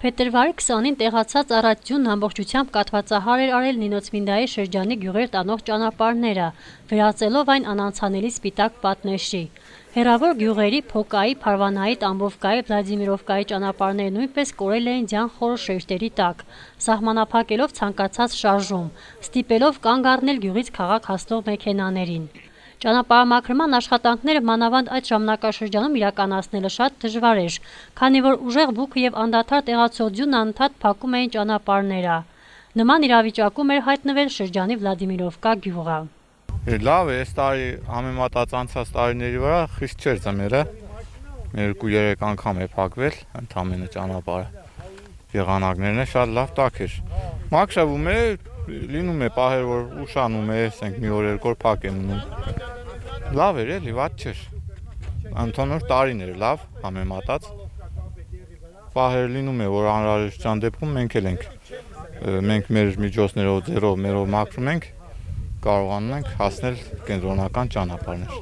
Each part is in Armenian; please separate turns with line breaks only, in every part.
Փետրվարի 20-ին տեղացած առատությունն ամբողջությամբ կաթվածահար էր արել Նինոցմինդայի շրջանի գյուղեր տանող ճանապարհները, վերածելով այն անանցանելի սպիտակ պատնեշի։ Հեռավոր գյուղերի Փոկայի, Փարվանայի, Տամբովկայի, Վլադիմիրովկայի ճանապարհները նույնպես կորել էին ձյան խոր շերտերի տակ, սահմանափակելով ցանկացած շարժում, ստիպելով կանգ առնել գյուղից քաղաք հասնող մեքենաներին։ Ճանապարհամաքրման աշխատանքները մանավանդ այդ ժամանակաշրջանում իրականացնելը շատ դժվար էր, քանի որ ուժեղ բուքը եւ անդադար տեղացող ձյունն անընդհատ փակում էին ճանապարհները։ Նման իրավիճակում էր հայտնվել շրջանի Վլադիմիրովկա գյուղը։
Լավ է, այս տարի համեմատած անցած տարիների վրա խիստ չէր ձմեռը, 2-3 անգամ է փակվել ընդամենը ճանապարհը, եղանակներն շատ լավ տաք էր, մաքրվում է, լինում է պահեր, որ ուշանում է, ասենք մի օր երկու օր փակ է մնում, լավ էր էլի, վատ չէր, ընդհանուր տարին էր լավ համեմատած, պահեր լինում է, որ անհրաժեշտության դեպքում մենք էլ ենք մեր միջոցներով ձեռով մերով մաքրում ենք, կարողանում ենք հասնել կենտրոնական ճանապարհներ,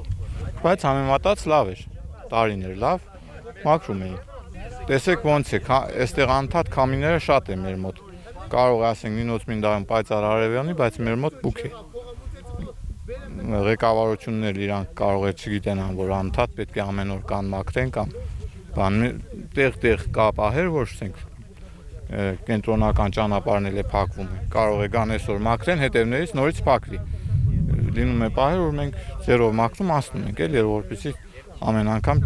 բայց համեմատած լավ էր, տարին էր լավ, մաքրում էին, տեսեք ոնց է, այստեղ անդադ քամիները շատ է մեր մոտ, կարող է ասենք Նինոցմինդայում պայծառ արևելնի, բայց մեր մոտ բուք է, ղեկավարություններ իրանք կարող է չգիտենան, որ անդադ պետք է ամեն օր կան մաքրեն կամ տեղ կա պահեր, որ ասենք կենտրոնական ճանապարհն էլ է փակվում, կարող է գան այսօր մաքրեն, հետևներից նորից փակվի, լինում է պահեր, որ մենք ձեռով մաքրում անցնում ենք, էլի որպեսզի ամեն անգամ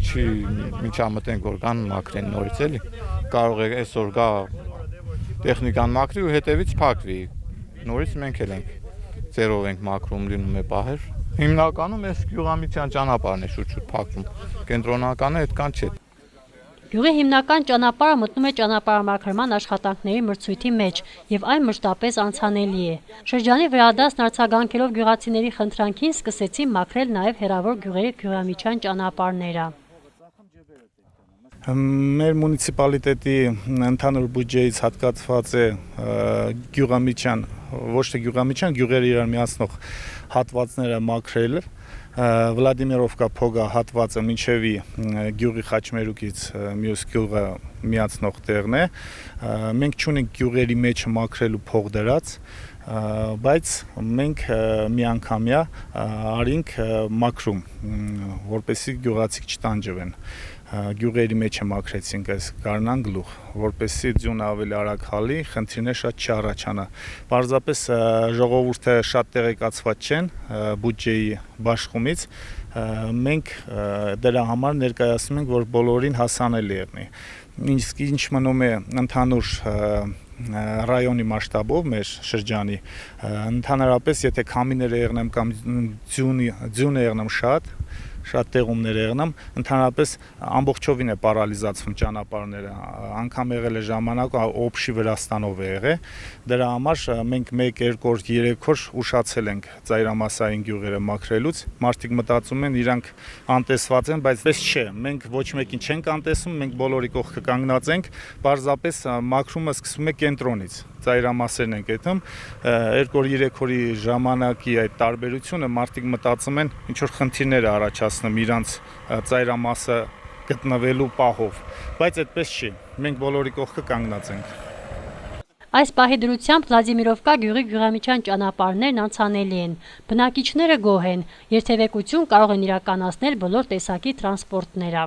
չի միջամտենք, որ կան մաքրեն նորից, էլի կարող է այսօր գա տեխնիկան մաքրի ու հետևից փակվի, նորից մենք էլ ենք ձեռով ենք մաքրում, լինում է պահեր, հիմնականում այս գյուղամիջյան ճանապարհն է շուտ-շուտ փակվում, կենտրոնականը այդքան չէ։
Գյուղի հիմնական ճանապարհը մտնում է ճանապարհամաքրման աշխատանքների մրցույթի մեջ եւ այն մշտապես անցանելի է։ Շրջանի վերադասն արձագանքելով գյուղացիների խնդրանքին սկսեցին մաքրել նաեւ հեռավոր գյուղերի գյուղամիջյան ճանապարհները։
Մեր մունիցիպալիտետի ընդհանուր բյուջեից հատկացված է գյուղամիջյան, ոչ թե գյուղամիջյան, գյուղերը իրար միացնող հատվածները մաքրել։ Վլադիմիրովկա Փոգա հատվածը մինչևի գյուղի Խաչմերուկից մյուս գյուղը միացնող տեղն է։ Մենք չունենք գյուղերի մեջ մաքրելու փող դրած, բայց մենք միանգամյա արինք մաքրում, որպեսզի գյուղացիք չտանջվեն։ Գյուղերի մեջ մաքրեցինք այս գարնան գլուխ, որպեսզի ձյունը ավելի արագ հալի, խնդիրներ շատ չառաջանա։ Պարզապես ժողովուրդը շատ տեղեկացված չեն բյուջեի բաշխումից, մենք դրա համար ներկայացնում ենք, որ բոլորին հասանելի եղնի։ Ինչ մնում է ընդհանուր ռայոնի մասշտաբով մեր շրջանի, ընդհանրապես եթե քամիները եղնեմ կամ ձյունը եղնեմ շատ տեղումներ եղնեմ, ընդհանրապես ամբողջովին է պարալիզացվում ճանապարհները, անգամ եղել է ժամանակ օբշի Վրաստանով է եղել, դրա համար մենք 1-2 օր 3 օր ուշացել ենք ծայրամասային գյուղերը մաքրելուց, մարդիկ մտածում են իրանք անտեսված են, բայց պես չէ, մենք ոչ մեկին չենք անտեսում, մենք բոլորի կողքը կանգնած ենք, պարզապես մաքրումը սկսվում է կենտրոնից, ծայրամասերն ենք այդում, 2-3 օրի ժամանակի այդ տարբերությունը մարդիկ մտածում են ինչ որ խնդիրներ առաջացնում իրանց ծայրամասը գտնվելու պահով, բայց այդպես չի, մենք բոլորի կողքը կանգնած ենք։
Այս պահի դրությամբ Վլադիմիրովկա գյուղի գյուղամիջյան ճանապարհներն անցանելի են, բնակիչները գոհ են, երթևեկություն կարող են իրականացնել բոլոր տեսակի տրանսպորտները։